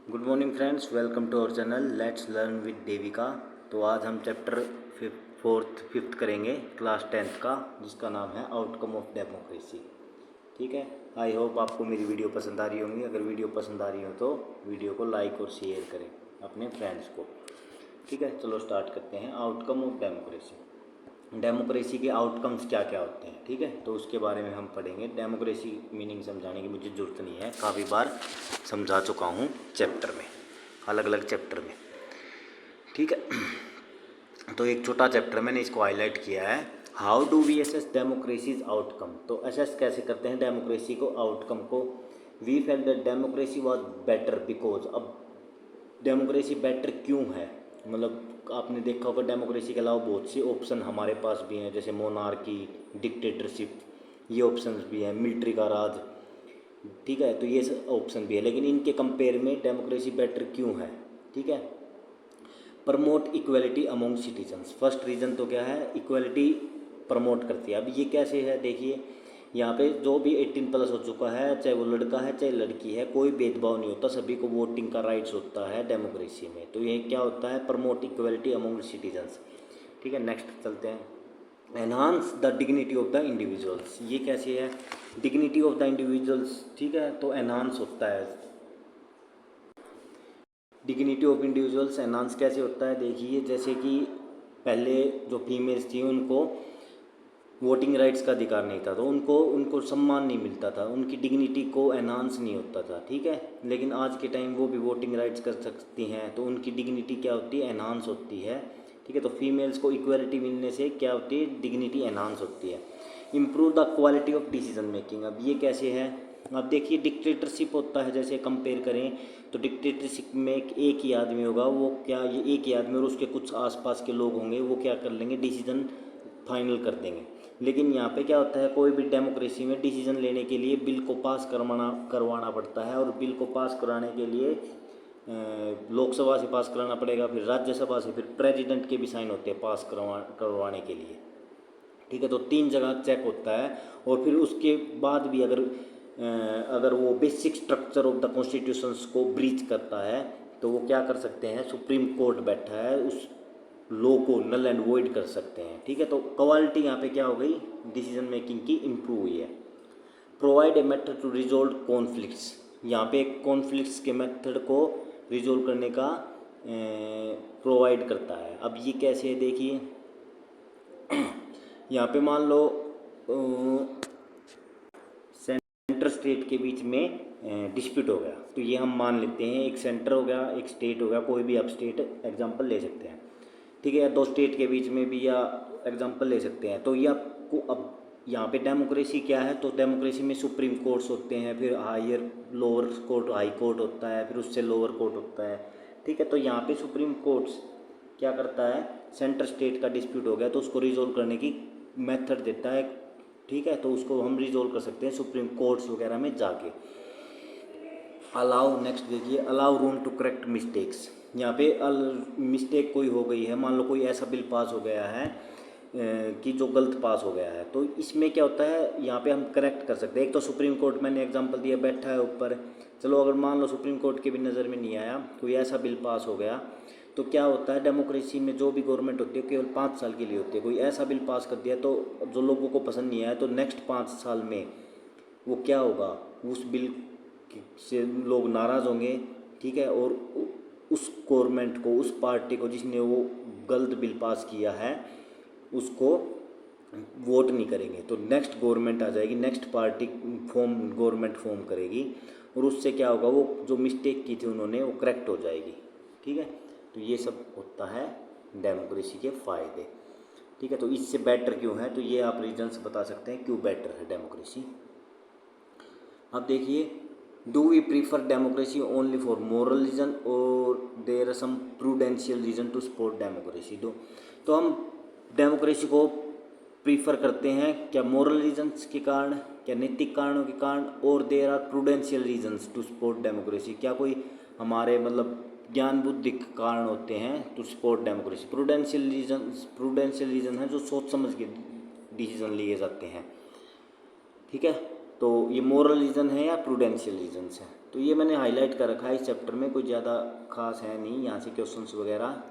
Good morning friends, welcome to our channel let's learn with Devika. तो आज हम chapter fifth करेंगे क्लास 10th का, जिसका नाम है आउटकम ऑफ डेमोक्रेसी। ठीक है, आई होप आपको मेरी वीडियो पसंद आ रही होंगी। अगर वीडियो पसंद आ रही हो तो वीडियो को लाइक और शेयर करें अपने फ्रेंड्स को। ठीक है, चलो स्टार्ट करते हैं। आउटकम ऑफ डेमोक्रेसी, डेमोक्रेसी के आउटकम्स क्या क्या होते हैं। ठीक है, तो उसके बारे में हम पढ़ेंगे। डेमोक्रेसी मीनिंग समझाने की मुझे ज़रूरत नहीं है, काफ़ी बार समझा चुका हूँ चैप्टर में, अलग अलग चैप्टर में। ठीक है, तो एक छोटा चैप्टर मैंने इसको हाईलाइट किया है, how do we assess democracies outcome. तो असेस कैसे करते हैं डेमोक्रेसी को, आउटकम को। We felt that democracy was better because. अब डेमोक्रेसी बेटर क्यों है, मतलब आपने देखा होगा डेमोक्रेसी के अलावा बहुत से ऑप्शन हमारे पास भी हैं, जैसे मोनार्की, डिक्टेटरशिप, ये ऑप्शंस भी हैं, मिलिट्री का राज। ठीक है, तो ये ऑप्शन भी है, लेकिन इनके कंपेयर में डेमोक्रेसी बेटर क्यों है। ठीक है, promote equality among citizens. First reason तो क्या है, इक्वलिटी प्रमोट करती है। अब ये कैसे है, देखिए यहाँ पे जो भी 18+ हो चुका है, चाहे वो लड़का है चाहे लड़की है, कोई भेदभाव नहीं होता, सभी को वोटिंग का राइट्स होता है डेमोक्रेसी में। तो ये क्या होता है, प्रमोट इक्वलिटी अमोंग सिटीजन्स। ठीक है, नेक्स्ट चलते हैं। Enhance the dignity of the individuals. ये कैसे है, डिग्निटी ऑफ द इंडिविजुअल्स। ठीक है, तो एनहांस होता है, डिग्निटी ऑफ इंडिविजुअल्स एनहांस कैसे होता है, देखिए जैसे कि पहले जो फीमेल्स थी उनको वोटिंग राइट्स का अधिकार नहीं था, तो उनको सम्मान नहीं मिलता था, उनकी डिग्निटी को एनहांस नहीं होता था। ठीक है, लेकिन आज के टाइम वो भी वोटिंग राइट्स कर सकती हैं, तो उनकी डिग्निटी क्या होती है, एनहांस होती है। ठीक है, तो फीमेल्स को इक्वलिटी मिलने से क्या होती है, डिग्निटी एनहांस होती है। Improve the quality of decision making. अब ये कैसे है, अब देखिए डिक्टेटरशिप होता है, जैसे कंपेयर करें तो डिक्टेटरशिप में एक ही आदमी होगा, वो क्या, ये एक ही आदमी और उसके कुछ आसपास के लोग होंगे, वो क्या कर लेंगे, डिसीजन फाइनल कर देंगे। लेकिन यहाँ पे क्या होता है, कोई भी डेमोक्रेसी में डिसीजन लेने के लिए बिल को पास करवाना पड़ता है, और बिल को पास कराने के लिए लोकसभा से पास कराना पड़ेगा, फिर राज्यसभा से, फिर प्रेसिडेंट के भी साइन होते हैं पास करवाने के लिए। ठीक है, तो 3 जगह चेक होता है, और फिर उसके बाद भी अगर वो basic structure of the constitutions को ब्रीच करता है, तो वो क्या कर सकते हैं, सुप्रीम कोर्ट बैठा है, उस लॉ को नल एंड वॉइड कर सकते हैं। ठीक है, तो क्वालिटी यहाँ पे क्या हो गई, डिसीजन मेकिंग की इम्प्रूव हुई है। Provide a method to resolve conflicts. यहाँ पे कॉन्फ्लिक्ट्स के मेथड को रिजोल्व करने का प्रोवाइड करता है। अब ये कैसे है, देखिए यहाँ पे मान लो सेंटर स्टेट के बीच में डिस्प्यूट हो गया, तो ये हम मान लेते हैं एक सेंटर हो गया, एक स्टेट हो गया, कोई भी आप स्टेट एग्जांपल ले सकते हैं। ठीक है, या 2 स्टेट के बीच में भी या एग्जांपल ले सकते हैं। तो ये आपको, अब यहाँ पे डेमोक्रेसी क्या है, तो डेमोक्रेसी में सुप्रीम कोर्ट्स होते हैं, फिर higher lower court, high court होता है, फिर उससे लोअर कोर्ट होता है। ठीक है, तो यहाँ पे सुप्रीम कोर्ट्स क्या करता है, सेंटर स्टेट का डिस्प्यूट हो गया तो उसको रिजोल्व करने की मेथड देता है। ठीक है, तो उसको हम रिजोल्व कर सकते हैं सुप्रीम कोर्ट्स वगैरह में जाके। अलाउ, नेक्स्ट देखिए, allow room to correct mistakes. यहाँ पे मिस्टेक कोई हो गई है, मान लो कोई ऐसा बिल पास हो गया है कि जो गलत पास हो गया है, तो इसमें क्या होता है, यहाँ पे हम करेक्ट कर सकते हैं। एक तो सुप्रीम कोर्ट, मैंने एग्जांपल दिया, बैठा है ऊपर, चलो अगर मान लो सुप्रीम कोर्ट के भी नज़र में नहीं आया, कोई ऐसा बिल पास हो गया, तो क्या होता है, डेमोक्रेसी में जो भी गवर्नमेंट होती है केवल 5 साल के लिए होती है। कोई ऐसा बिल पास कर दिया तो जो लोगों को पसंद नहीं आया, तो नेक्स्ट 5 साल में वो क्या होगा, उस बिल से लोग नाराज़ होंगे। ठीक है, और उस गवर्नमेंट को, उस पार्टी को जिसने वो गलत बिल पास किया है, उसको वोट नहीं करेंगे, तो नेक्स्ट गवर्नमेंट आ जाएगी, नेक्स्ट पार्टी गवर्नमेंट फॉर्म करेगी, और उससे क्या होगा, वो जो मिस्टेक की थी उन्होंने वो करेक्ट हो जाएगी। ठीक है, तो ये सब होता है डेमोक्रेसी के फ़ायदे। ठीक है, तो इससे बेटर क्यों है, तो ये आप रीजन्स बता सकते हैं क्यों बेटर है डेमोक्रेसी। अब देखिए, do we prefer democracy only for moral reason और there are some prudential reason to support democracy. तो हम डेमोक्रेसी को प्रीफर करते हैं क्या, मोरल रीजन्स के कारण, क्या नैतिक कारणों के कारण, और there are prudential reasons to support democracy, क्या कोई हमारे मतलब ज्ञान बुद्धि के कारण होते हैं to support democracy. Prudential reason है जो सोच समझ के डिसीजन लिए जाते हैं। ठीक है, तो ये मोरल रीज़न है या प्रूडेंशियल रीजन्स है। तो ये मैंने हाईलाइट कर रखा है इस चैप्टर में, कोई ज़्यादा खास है नहीं, यहाँ से क्वेश्चंस वगैरह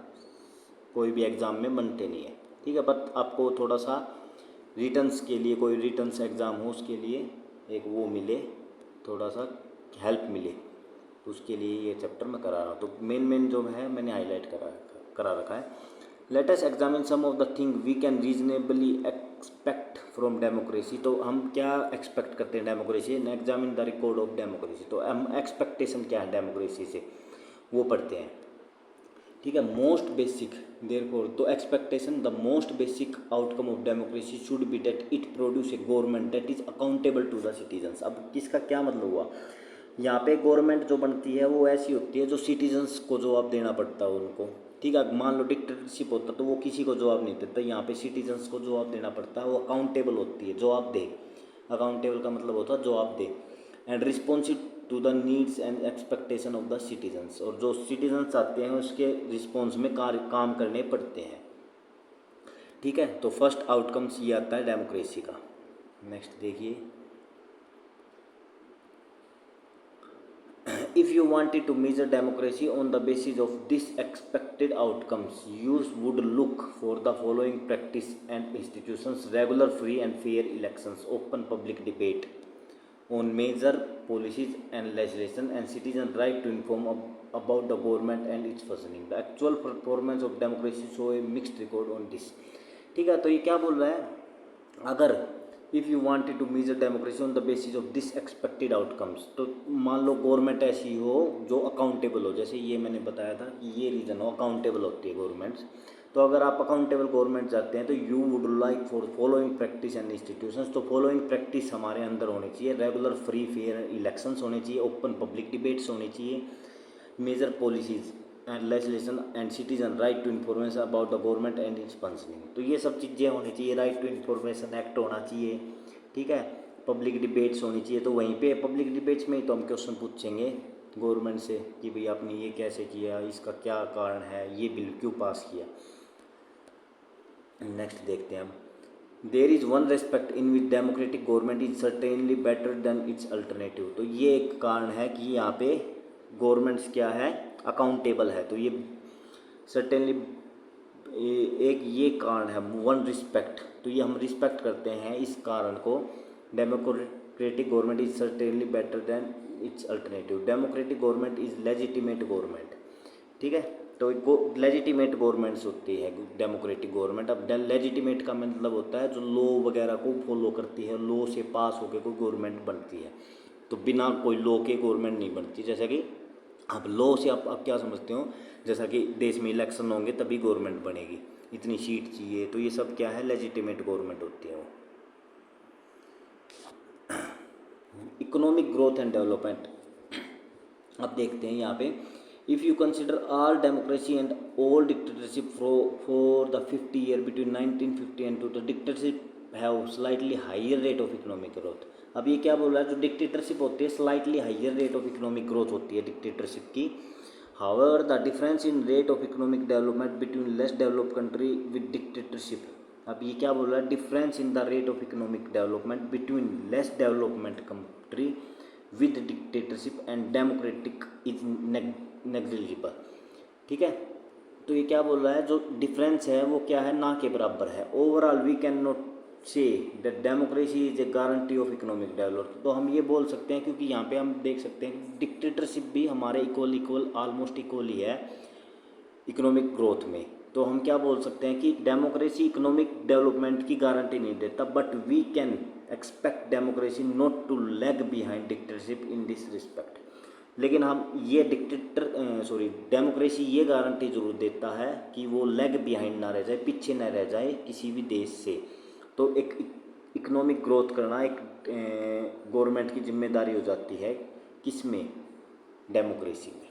कोई भी एग्ज़ाम में बनते नहीं है, ठीक है। बट आपको थोड़ा सा रिटर्न्स के लिए, कोई रिटर्न्स एग्ज़ाम हो उसके लिए एक वो मिले, थोड़ा सा हेल्प मिले, तो उसके लिए ये चैप्टर मैं करा रहा हूँ। तो मेन जो है मैंने हाईलाइट करा रखा है। Let us examine some of the thing we can reasonably expect from democracy. तो हम क्या एक्सपेक्ट करते हैं democracy, and examine the record of democracy. तो हम एक्सपेक्टेशन क्या है डेमोक्रेसी से वो पढ़ते हैं, ठीक है। मोस्ट बेसिक देयरफॉर, तो expectation the most basic outcome of democracy should be that it produce a government that is accountable to the citizens. अब किसका क्या मतलब हुआ, यहाँ पे गवर्नमेंट जो बनती है वो ऐसी होती है जो सिटीजन्स को जवाब देना पड़ता है उनको, ठीक है। मान लो डिक्टेटरशिप होता तो वो किसी को जवाब नहीं देता, यहाँ पे सिटीजन्स को जवाब देना पड़ता है, वो अकाउंटेबल होती है, जवाब दे। अकाउंटेबल का मतलब होता है जवाब दे, and responsive to the needs and expectation of the citizens, और जो सिटीजन्स आते हैं उसके रिस्पॉन्स में काम करने पड़ते हैं, ठीक है। तो फर्स्ट आउटकम्स ये आता है डेमोक्रेसी का। नेक्स्ट देखिए, if you wanted to measure democracy on the basis of these expected outcomes, you would look for the following practice and institutions: regular, free and fair elections, open public debate on major policies and legislation, and citizen right to inform about the government and its functioning. The actual performance of democracy show a mixed record on this, ठीक है। तो ये क्या बोल रहा है, अगर if you wanted to measure democracy on the basis of this expected outcomes, तो मान लो गवर्नमेंट ऐसी हो जो अकाउंटेबल हो, जैसे ये मैंने बताया था कि ये रीज़न हो, अकाउंटेबल होती है गवर्नमेंट्स। तो अगर आप अकाउंटेबल गवर्नमेंट चाहते हैं तो you would like for following practice and institutions. तो फॉलोइंग प्रैक्टिस हमारे अंदर होनी चाहिए: रेगुलर फ्री फेयर इलेक्शंस होने चाहिए, ओपन पब्लिक डिबेट्स होने चाहिए, major policies and legislation, and citizen right to information about the government and its functioning. तो ये सब चीज़ें होनी चाहिए, राइट टू इन्फॉर्मेशन एक्ट होना चाहिए, ठीक है। पब्लिक डिबेट्स होनी चाहिए, तो वहीं पे पब्लिक डिबेट्स में ही तो हम क्वेश्चन पूछेंगे गवर्नमेंट से कि भाई आपने ये कैसे किया, इसका क्या कारण है, ये बिल क्यों पास किया। नेक्स्ट देखते हैं हम, there is one respect in which democratic government is certainly better than its alternative. तो ये एक कारण है कि यहाँ पे गवर्नमेंट्स क्या है, अकाउंटेबल है। तो ये सर्टेनली एक ये कारण है, वन रिस्पेक्ट, तो ये हम रिस्पेक्ट करते हैं इस कारण को। Democratic government is certainly better than its alternative. Democratic government is legitimate government, ठीक है। तो लेजिटिमेट गवर्नमेंट्स होती है डेमोक्रेटिक गवर्नमेंट। अब लेजिटिमेट का मतलब होता है जो लॉ वगैरह को फॉलो करती है, लॉ से पास होकर कोई गवर्नमेंट बनती है। तो बिना कोई लॉ के गवर्नमेंट नहीं बनती। जैसे कि अब लॉ से आप क्या समझते हो, जैसा कि देश में इलेक्शन होंगे तभी गवर्नमेंट बनेगी, इतनी सीट चाहिए, तो ये सब क्या है, लेजिटिमेट गवर्नमेंट होती है वो। इकोनॉमिक ग्रोथ एंड डेवलपमेंट, अब देखते हैं यहाँ पे, if you consider all democracy and all dictatorship for the 50 year between 1950 and two the dictatorship have slightly higher rate of economic growth. अब ये क्या बोल रहा है, जो डिक्टेटरशिप होती है slightly higher rate of economic growth होती है डिक्टेटरशिप की। However the difference in rate of economic development between less developed country with dictatorship. अब ये क्या बोल रहा है, difference in the rate of economic development between less development country with dictatorship and democratic is negligible, ठीक है। तो ये क्या बोल रहा है, जो डिफरेंस है वो क्या है, ना के बराबर है। Overall we can not say that democracy is a guarantee of economic development. तो हम ये बोल सकते हैं, क्योंकि यहाँ पे हम देख सकते हैं कि डिक्टेटरशिप भी हमारे इक्वल ऑलमोस्ट इक्वल ही है इकोनॉमिक ग्रोथ में। तो हम क्या बोल सकते हैं कि डेमोक्रेसी इकोनॉमिक डेवलपमेंट की गारंटी नहीं देता, but we can expect democracy not to lag behind dictatorship in this respect. लेकिन हम ये डेमोक्रेसी ये गारंटी जरूर देता है कि वो लैग बिहाइंड ना रह जाए, पीछे ना रह जाए किसी भी देश से। तो एक इकोनॉमिक ग्रोथ करना एक गवर्नमेंट की जिम्मेदारी हो जाती है, किसमें, डेमोक्रेसी में।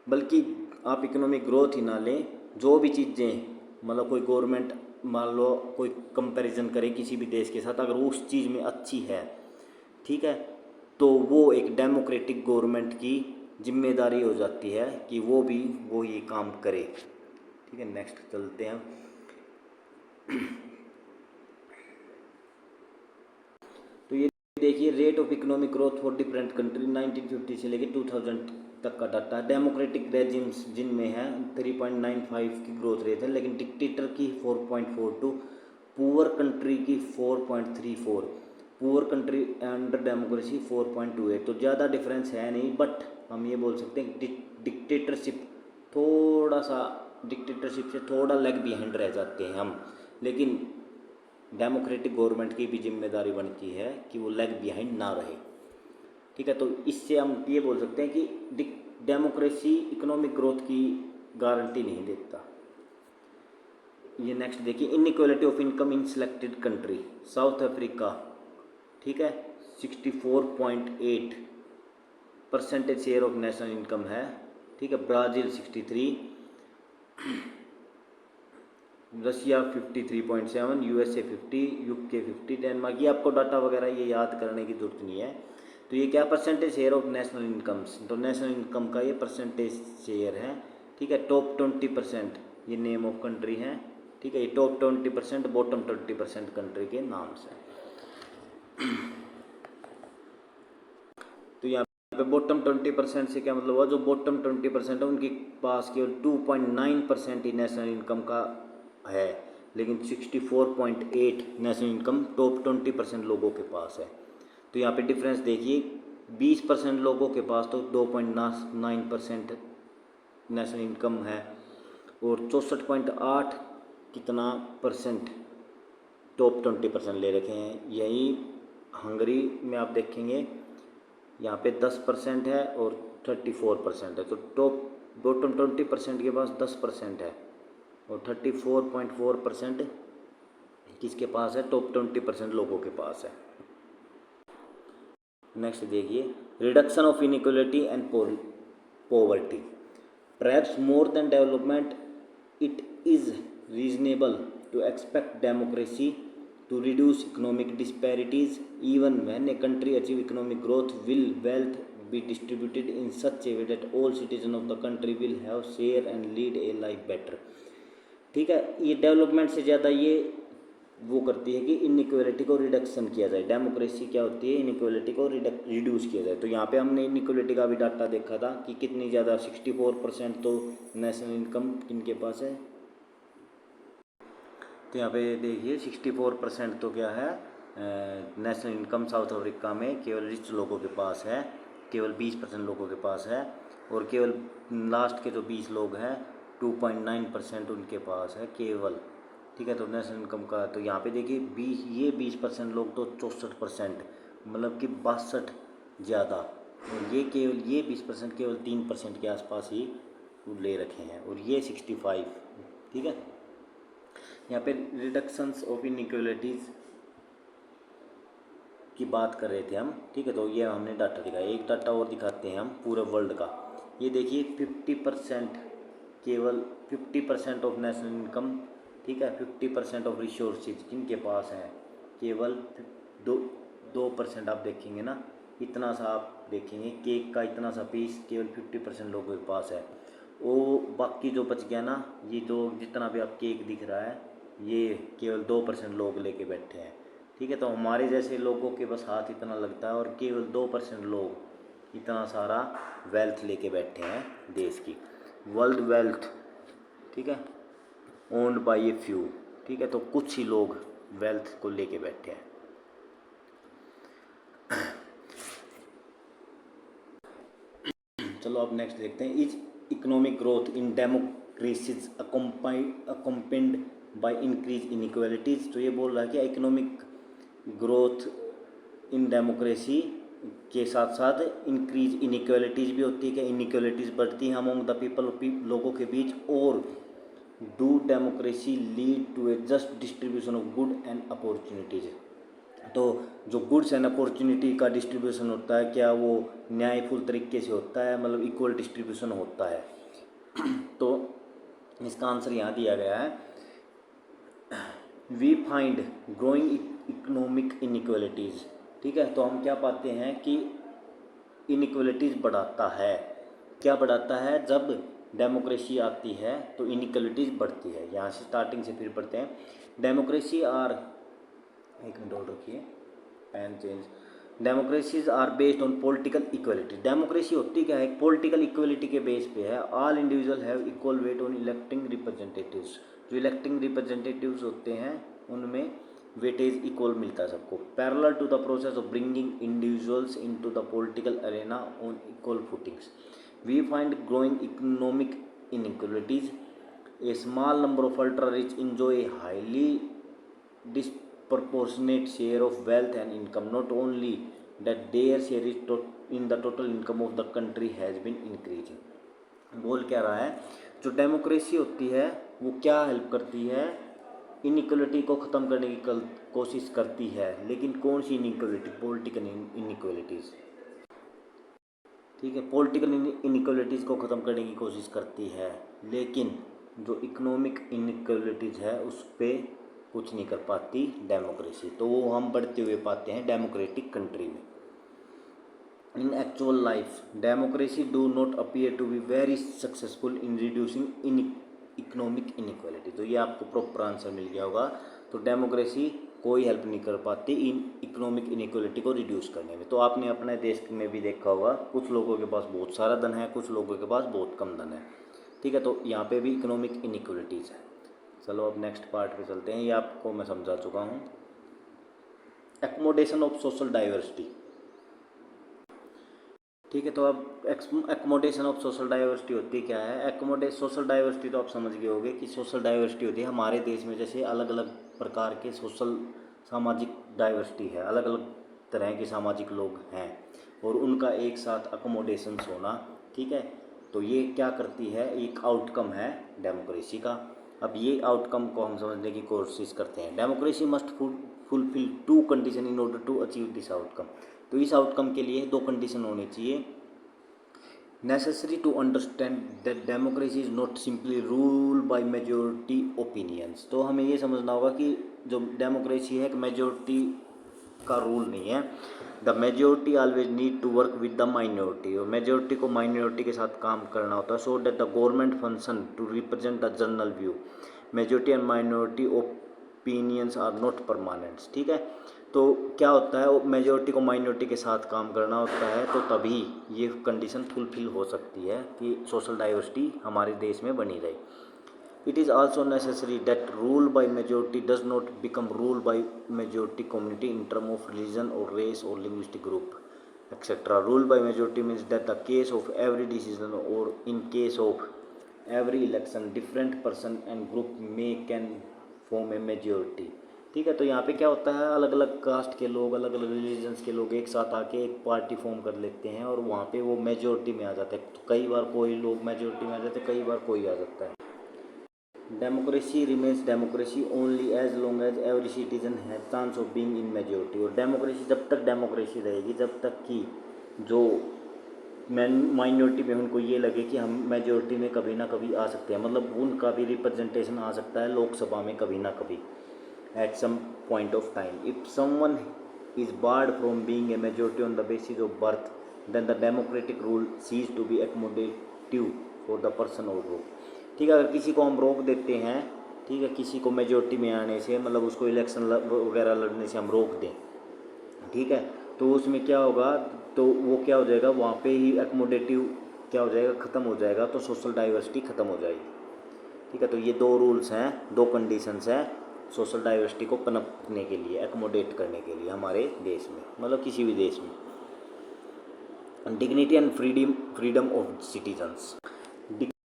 बल्कि आप इकोनॉमिक ग्रोथ ही ना लें, जो भी चीज़ें मतलब कोई गवर्नमेंट मान लो कोई कंपैरिजन करे किसी भी देश के साथ, अगर वो उस चीज़ में अच्छी है, ठीक है, तो वो एक डेमोक्रेटिक गवर्नमेंट की जिम्मेदारी हो जाती है कि वो ये काम करे, ठीक है। नेक्स्ट चलते हैं। तो ये देखिए rate of economic growth for different country 1950 से लेके 2000 तक का डाटा है। डेमोक्रेटिक रेजिम्स जिनमें है 3.95 की ग्रोथ रेट है, लेकिन डिक्टेटर की 4.42, पुअर कंट्री की 4.34, पुअर कंट्री अंडर डेमोक्रेसी 4.28। तो ज़्यादा डिफरेंस है नहीं, बट हम ये बोल सकते हैं डिक्टेटरशिप डिक्टेटरशिप से थोड़ा लेग बिहाइंड रह जाते हैं हम, लेकिन डेमोक्रेटिक गवर्नमेंट की भी जिम्मेदारी बनती है कि वो लेग बिहाइंड ना रहे। ठीक है, तो इससे हम ये बोल सकते हैं कि डेमोक्रेसी इकोनॉमिक ग्रोथ की गारंटी नहीं देता। ये नेक्स्ट देखिए, inequality of income in selected country. South Africa, ठीक है, 64.8 percentage share of national income है। ठीक है, Brazil 63, Russia 53.7, USA 50, UK 50, Denmark. ये आपको डाटा वगैरह ये याद करने की जरूरत नहीं है। तो ये क्या percentage share of national incomes, तो नेशनल इनकम का ये परसेंटेज शेयर है। ठीक है, टॉप 20% ये नेम ऑफ कंट्री हैं। ठीक है, ये टॉप 20%, बॉटम 20% कंट्री के नाम से। तो यहाँ पे बॉटम 20% से क्या मतलब हुआ, जो बॉटम 20% है उनके पास केवल 2.9% ही नेशनल इनकम का है, लेकिन 64.8 नेशनल इनकम टॉप 20% लोगों के पास है। तो यहाँ पे डिफरेंस देखिए, 20% लोगों के पास तो 2.9% नेशनल इनकम है, और 64.8 कितना परसेंट टॉप 20% ले रखे हैं। यही हंगरी में आप देखेंगे यहाँ पे 10% है और 34% है। तो टॉप बॉटम 20% के पास 10% है और 34.4% किसके पास है, टॉप 20% लोगों के पास है। नेक्स्ट देखिए, reduction of inequality and poverty. Perhaps more than development, it is reasonable to expect democracy to reduce economic disparities. Even when a country achieve economic growth, will wealth be distributed in such a way that all citizens of the country will have share and lead a life better. ठीक है, ये development से ज़्यादा ये वो करती है कि इनइक्वालिटी को रिडक्शन किया जाए। डेमोक्रेसी क्या होती है, इनइक्वालिटी को रिड्यूस किया जाए। तो यहाँ पे हमने इनइक्वालिटी का भी डाटा देखा था कि कितनी ज़्यादा, 64% तो नेशनल इनकम किनके पास है। तो यहाँ पे देखिए 64% तो क्या है, नेशनल इनकम साउथ अफ्रीका में केवल रिच लोगों के पास है, केवल 20% लोगों के पास है, और केवल लास्ट के जो 20 लोग हैं 2.9% उनके पास है केवल। ठीक है, तो नेशनल इनकम का तो यहाँ पे देखिए 20% लोग तो 64%, मतलब कि 62 ज़्यादा, और ये 20% केवल 3% के आसपास ही ले रखे हैं, और ये 65। ठीक है, यहाँ पे रिडक्शंस ऑफ इनइक्वालिटीज़ की बात कर रहे थे हम। ठीक है, तो ये हमने डाटा दिखाया। एक डाटा और दिखाते हैं हम पूरे वर्ल्ड का। ये देखिए 50%, केवल 50% ऑफ नेशनल इनकम, ठीक है, 50% ऑफ रिसोर्सेज किनके पास हैं, केवल 2% आप देखेंगे ना, इतना सा आप देखेंगे केक का इतना सा पीस केवल 50% लोगों के पास है। वो बाकी जो बच गया ना, ये जो जितना भी आप केक दिख रहा है ये केवल 2% लोग लेके बैठे हैं। ठीक है, तो हमारे जैसे लोगों के बस हाथ इतना लगता है, और केवल 2% लोग इतना सारा वेल्थ लेके बैठे हैं देश की, वर्ल्ड वेल्थ। ठीक है, ओन्ड बाय ए फ्यू। ठीक है, तो कुछ ही लोग वेल्थ को लेके बैठे हैं। चलो अब नेक्स्ट देखते हैं, is economic growth in democracies accompanied by increase inequalities. तो ये बोल रहा है कि इकोनॉमिक ग्रोथ इन डेमोक्रेसी के साथ साथ इंक्रीज इनइक्वालिटीज़ भी होती है, कि इनइक्वालिटीज़ बढ़ती हैं अमंग द पीपल, लोगों के बीच, और do democracy lead to a just distribution of good and opportunities. तो जो गुड्स एंड अपॉर्चुनिटी का डिस्ट्रीब्यूशन होता है, क्या वो न्यायपूर्ण तरीके से होता है, मतलब इक्वल डिस्ट्रीब्यूशन होता है। तो इसका आंसर यहाँ दिया गया है, we find growing economic inequalities. ठीक है, तो हम क्या पाते हैं कि इनइक्वालिटीज़ बढ़ाता है। क्या बढ़ाता है, जब डेमोक्रेसी आती है तो इनइक्वालिटीज़ बढ़ती है। यहाँ से स्टार्टिंग से फिर पढ़ते हैं। डेमोक्रेसी आर, एक मिनट और रखिए, pen change. Democracies are based on political equality. Democracy होती क्या है, पॉलिटिकल इक्वलिटी के बेस पे है। All individual have equal weight on electing representatives. जो इलेक्टिंग रिप्रेजेंटेटिव्स होते हैं उनमें वेटेज इक्वल मिलता है सबको। Parallel to the process of bringing individuals into the political arena on equal footings, we find growing economic inequalities. A small number of ultra rich enjoy a highly disproportionate share of wealth and income. Not only that, their share is in the total income of the country has been increasing. बोल क्या रहा है, जो democracy होती है वो क्या help करती है, इनइक्वलिटी को ख़त्म करने की कोशिश करती है। लेकिन कौन सी इनइक्वलिटी, पॉलिटिकल इनइक्वलिटीज़, ठीक है, पॉलिटिकल इनइक्वलिटीज़ को ख़त्म करने की कोशिश करती है। लेकिन जो इकोनॉमिक इनइक्वलिटीज़ है उस पर कुछ नहीं कर पाती डेमोक्रेसी। तो वो हम बढ़ते हुए पाते हैं डेमोक्रेटिक कंट्री में। In actual life democracy do not appear to be very successful in reducing in economic inequality. तो ये आपको प्रॉपर आंसर मिल गया होगा। तो डेमोक्रेसी कोई हेल्प नहीं कर पाती इन इकोनॉमिक इनइक्वालिटी को रिड्यूस करने में। तो आपने अपने देश में भी देखा होगा, कुछ लोगों के पास बहुत सारा धन है, कुछ लोगों के पास बहुत कम धन है, ठीक है। तो यहाँ पे भी इकोनॉमिक इनइक्वालिटीज़ है। चलो अब नेक्स्ट पार्ट पे चलते हैं। ये आपको मैं समझा चुका हूँ। एकोमोडेशन ऑफ सोशल डाइवर्सिटी, ठीक है। तो अब एकोमोडेशन ऑफ सोशल डाइवर्सिटी होती क्या है। सोशल डाइवर्सिटी तो आप समझ गए होंगे कि सोशल डाइवर्सिटी होती है हमारे देश में जैसे अलग अलग प्रकार के सोशल सामाजिक डाइवर्सिटी है, अलग अलग तरह के सामाजिक लोग हैं और उनका एक साथ अकोमोडेशन होना, ठीक है। तो ये क्या करती है, एक आउटकम है डेमोक्रेसी का। अब ये आउटकम को हम समझने की कोशिश करते हैं। Democracy must fulfil two condition in order to achieve this outcome. तो इस आउटकम के लिए दो कंडीशन होनी चाहिए। Necessary to understand that democracy is not simply rule by majority opinions. तो हमें ये समझना होगा कि जो डेमोक्रेसी है एक मेजोरिटी का रूल नहीं है। The majority always need to work with the minority. और मेजोरिटी को माइनॉरिटी के साथ काम करना होता है। So that the government function to represent the general view. Majority and minority opinions are not permanents, ठीक है। तो क्या होता है, मेजोरिटी को माइनॉरिटी के साथ काम करना होता है, तो तभी ये कंडीशन फुलफिल हो सकती है कि सोशल डाइवर्सिटी हमारे देश में बनी रहे। It is also necessary that rule by majority does not become rule by majority community in term of religion और रेस और linguistic group etcetera. Rule by majority means that the case of every decision और in case of every election different person and group में can form a majority, ठीक है। तो यहाँ पे क्या होता है, अलग अलग कास्ट के लोग, अलग अलग रिलीजन्स के लोग एक साथ आके एक पार्टी फॉर्म कर लेते हैं और वहाँ पे वो मेजोरिटी में आ जाते हैं। तो कई बार कोई लोग मेजोरिटी में आ जाते हैं, कई बार कोई आ जाता है। Democracy remains democracy only as long as every citizen है chance of being in majority. और डेमोक्रेसी जब तक डेमोक्रेसी रहेगी जब तक कि जो माइनॉरिटी में उनको ये लगे कि हम मेजोरिटी में कभी ना कभी आ सकते हैं, मतलब उनका भी रिप्रेजेंटेशन आ सकता है लोकसभा में कभी ना कभी at some point of time. If someone is barred from being a majority on the basis of birth, then the democratic rule cease to be accommodative for the person or group, ठीक है। अगर किसी को हम रोक देते हैं, ठीक है, किसी को मेजोरिटी में आने से, मतलब उसको इलेक्शन वगैरह लड़ने से हम रोक दें, ठीक है, तो उसमें क्या होगा, तो वो क्या हो जाएगा, वहाँ पे ही एकोमोडेटिव क्या हो जाएगा, ख़त्म हो जाएगा। तो सोशल डाइवर्सिटी ख़त्म हो जाएगी, ठीक है। तो ये दो रूल्स हैं, दो कंडीशंस हैं सोशल डाइवर्सिटी को पनपने के लिए, एकोमोडेट करने के लिए हमारे देश में, मतलब किसी भी देश में। Dignity and freedom of citizens.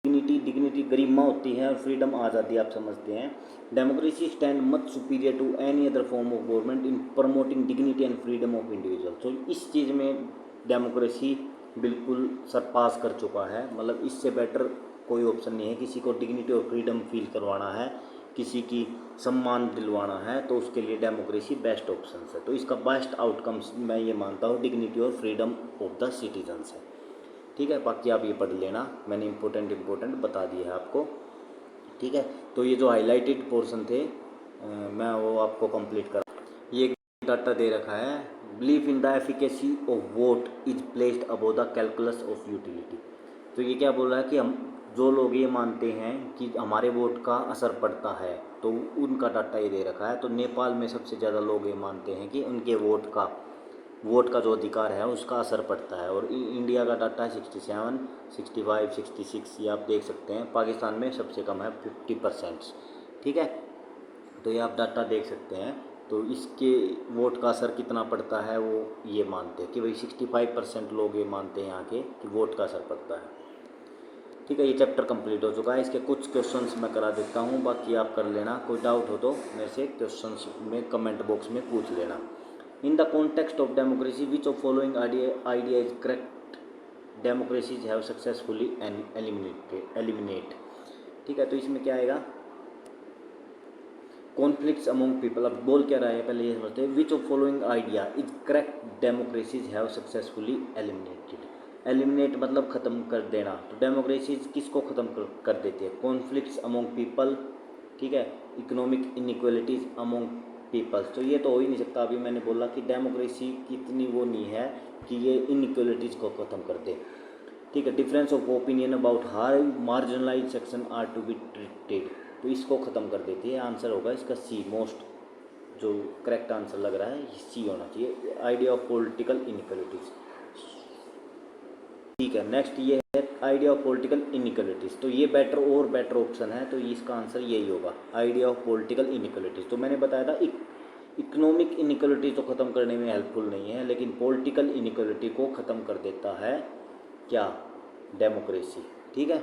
Dignity गरिमा होती है और फ्रीडम आज़ादी आप समझते हैं। Democracy stand much superior to any other form of government in promoting dignity and freedom of individual. तो इस चीज़ में डेमोक्रेसी बिल्कुल सरपास कर चुका है, मतलब इससे बेटर कोई ऑप्शन नहीं है। किसी को डिग्निटी और फ्रीडम फील करवाना है, किसी की सम्मान दिलवाना है, तो उसके लिए डेमोक्रेसी बेस्ट ऑप्शन है। तो इसका बेस्ट आउटकम्स मैं ये मानता हूँ डिग्निटी और फ्रीडम ऑफ द सिटीजन्स है, ठीक है। बाकी आप ये पढ़ लेना, मैंने इम्पोर्टेंट बता दिया है आपको, ठीक है। तो ये जो हाईलाइटेड पोर्शन थे मैं वो आपको कंप्लीट कर, ये डाटा दे रखा है। Believe in the efficacy of vote is placed above the calculus of utility. तो ये क्या बोल रहा है कि हम जो लोग ये मानते हैं कि हमारे वोट का असर पड़ता है, तो उनका डाटा ये दे रखा है। तो नेपाल में सबसे ज़्यादा लोग ये मानते हैं कि उनके वोट का वोट का जो अधिकार है उसका असर पड़ता है। और इंडिया का डाटा है 67, 65, 66, ये आप देख सकते हैं। पाकिस्तान में सबसे कम है 50%। ठीक है, तो ये आप डाटा देख सकते हैं। तो इसके वोट का असर कितना पड़ता है वो ये मानते हैं कि भाई 65% लोग ये मानते हैं यहाँ के कि वोट का असर पड़ता है। ठीक है, ये चैप्टर कंप्लीट हो चुका है। इसके कुछ क्वेश्चंस मैं करा देता हूँ, बाकी आप कर लेना। कोई डाउट हो तो मेरे से क्वेश्चंस में कमेंट बॉक्स में पूछ लेना। इन the context of democracy which of following idea is correct, democracies have successfully eliminate. ठीक है, तो इसमें क्या आएगा, कॉन्फ्लिक्ट्स अमोंग पीपल। अब बोल क्या रहा है पहले ये समझते हैं। Which of following idea is correct, democracies have successfully eliminated. Eliminate मतलब ख़त्म कर देना, तो डेमोक्रेसीज किसको ख़त्म कर देती है, कॉन्फ्लिक्ट्स अमोंग पीपल। ठीक है, इकोनॉमिक इनइक्वालिटीज़ अमोंग पीपल्स, तो ये तो हो ही नहीं सकता। अभी मैंने बोला कि डेमोक्रेसी की इतनी वो नहीं है कि ये इनइक्वालिटीज़ को ख़त्म कर दे। ठीक है, difference of opinion about how marginalise section are to be treated, तो इसको ख़त्म कर देती है। आंसर होगा इसका सी, मोस्ट जो करेक्ट आंसर लग रहा है सी होना चाहिए, आइडिया ऑफ पॉलिटिकल इनइक्वालिटीज़। ठीक है, नेक्स्ट ये है आइडिया ऑफ पॉलिटिकल इनइक्वालिटीज़, तो ये बेटर और बेटर ऑप्शन है, तो इसका आंसर यही होगा, आइडिया ऑफ पॉलिटिकल इनइक्वालिटीज़। तो मैंने बताया था इकोनॉमिक इनइक्वालिटी तो ख़त्म करने में हेल्पफुल नहीं है, लेकिन पॉलिटिकल इनइक्वालिटी को ख़त्म कर देता है क्या, डेमोक्रेसी। ठीक है,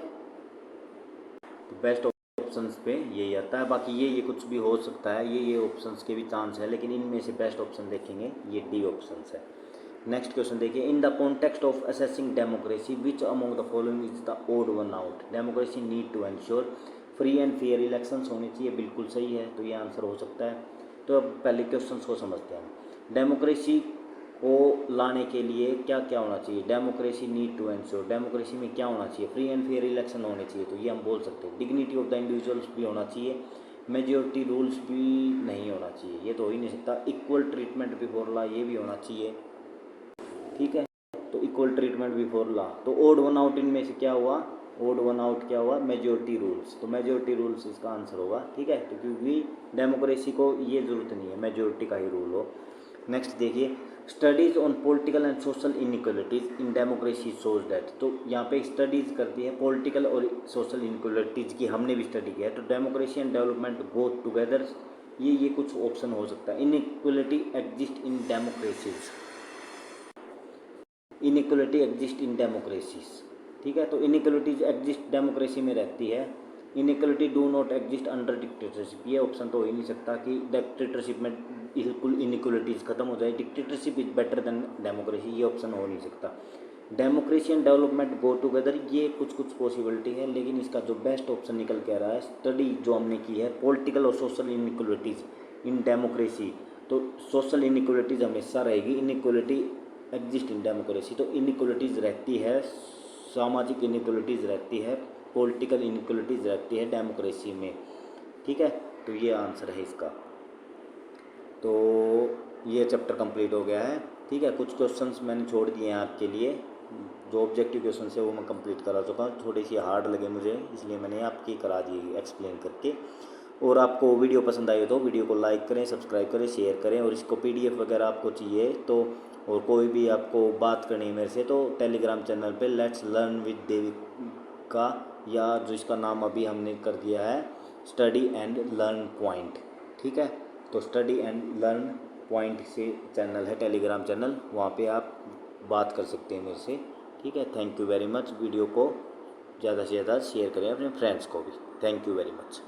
तो बेस्ट ऑप्शंस पे यही आता है। बाकी ये कुछ भी हो सकता है, ये ऑप्शंस के भी चांस है, लेकिन इनमें से बेस्ट ऑप्शन देखेंगे ये डी ऑप्शंस है। नेक्स्ट क्वेश्चन देखिए, in the context of assessing democracy which among the following is the odd one out, democracy need to ensure free and fair elections होने चाहिए, बिल्कुल सही है, तो ये आंसर हो सकता है। तो अब पहले क्वेश्चंस को समझते हैं। डेमोक्रेसी को लाने के लिए क्या क्या होना चाहिए, democracy need to ensure, democracy में क्या होना चाहिए, फ्री एंड फेयर इलेक्शन होने चाहिए, तो ये हम बोल सकते हैं। डिग्निटी ऑफ द इंडिविजुअल्स भी होना चाहिए, मेजोरिटी रूल्स भी नहीं होना चाहिए, ये तो हो ही नहीं सकता। इक्वल ट्रीटमेंट बिफोर लॉ, ये भी होना चाहिए। ठीक है, तो इक्वल ट्रीटमेंट बिफोर लॉ, तो ओड वन आउट इनमें से क्या हुआ, ओड वन आउट क्या हुआ, मेजोरिटी रूल्स, तो मेजोरिटी रूल्स इसका आंसर होगा। ठीक है, तो क्योंकि डेमोक्रेसी को ये ज़रूरत नहीं है मेजोरिटी का ही रूल हो। नेक्स्ट देखिए, studies on political and social inequalities in democracy shows that, तो यहाँ पे स्टडीज़ करती है पॉलिटिकल और सोशल इनइक्वालिटीज़ की, हमने भी स्टडी किया है। तो democracy and development go together, ये कुछ ऑप्शन हो सकता है। Inequality exist in democracies, inequality exist in democracies. ठीक है, तो इनइक्वालिटीज एग्जिस्ट डेमोक्रेसी में रहती है, inequality do not exist under dictatorship, ये ऑप्शन तो हो ही नहीं सकता कि डिक्टेटरशिप में बिल्कुल इनइक्वालिटीज़ खत्म हो जाए, dictatorship is better than democracy, ये ऑप्शन हो नहीं सकता। Democracy and development go together, ये कुछ पॉसिबिलिटी है, लेकिन इसका जो बेस्ट ऑप्शन निकल के आ रहा है, स्टडी जो हमने की है पॉलिटिकल और सोशल इनइक्वालिटीज़ इन डेमोक्रेसी, तो सोशल इनइक्वालिटीज़ हमेशा रहेगी, इनइक्वालिटी एग्जिस्ट इन डेमोक्रेसी, तो इनइक्वालिटीज़ रहती है, सामाजिक इनइक्वालिटीज़ रहती है, पॉलिटिकल इनइक्वालिटीज़ रहती है डेमोक्रेसी में। ठीक है, तो ये आंसर है इसका। तो ये चैप्टर कंप्लीट हो गया है। ठीक है, कुछ क्वेश्चंस मैंने छोड़ दिए हैं आपके लिए, जो ऑब्जेक्टिव क्वेश्चन है वो मैं कंप्लीट करा चुका हूँ, थोड़ी सी हार्ड लगे मुझे इसलिए मैंने आपकी करा दी एक्सप्लेन करके। और आपको वीडियो पसंद आई हो तो वीडियो को लाइक करें, सब्सक्राइब करें, शेयर करें, और इसको PDF वगैरह आपको चाहिए तो, और कोई भी आपको बात करनी है मेरे से, तो टेलीग्राम चैनल पे लेट्स लर्न विद देविका, या जो इसका नाम अभी हमने कर दिया है स्टडी एंड लर्न पॉइंट। ठीक है, तो स्टडी एंड लर्न पॉइंट से चैनल है टेलीग्राम चैनल, वहाँ पे आप बात कर सकते हैं मेरे से। ठीक है, thank you very much. Video को ज़्यादा से ज़्यादा शेयर करें अपने फ्रेंड्स को भी। Thank you very much.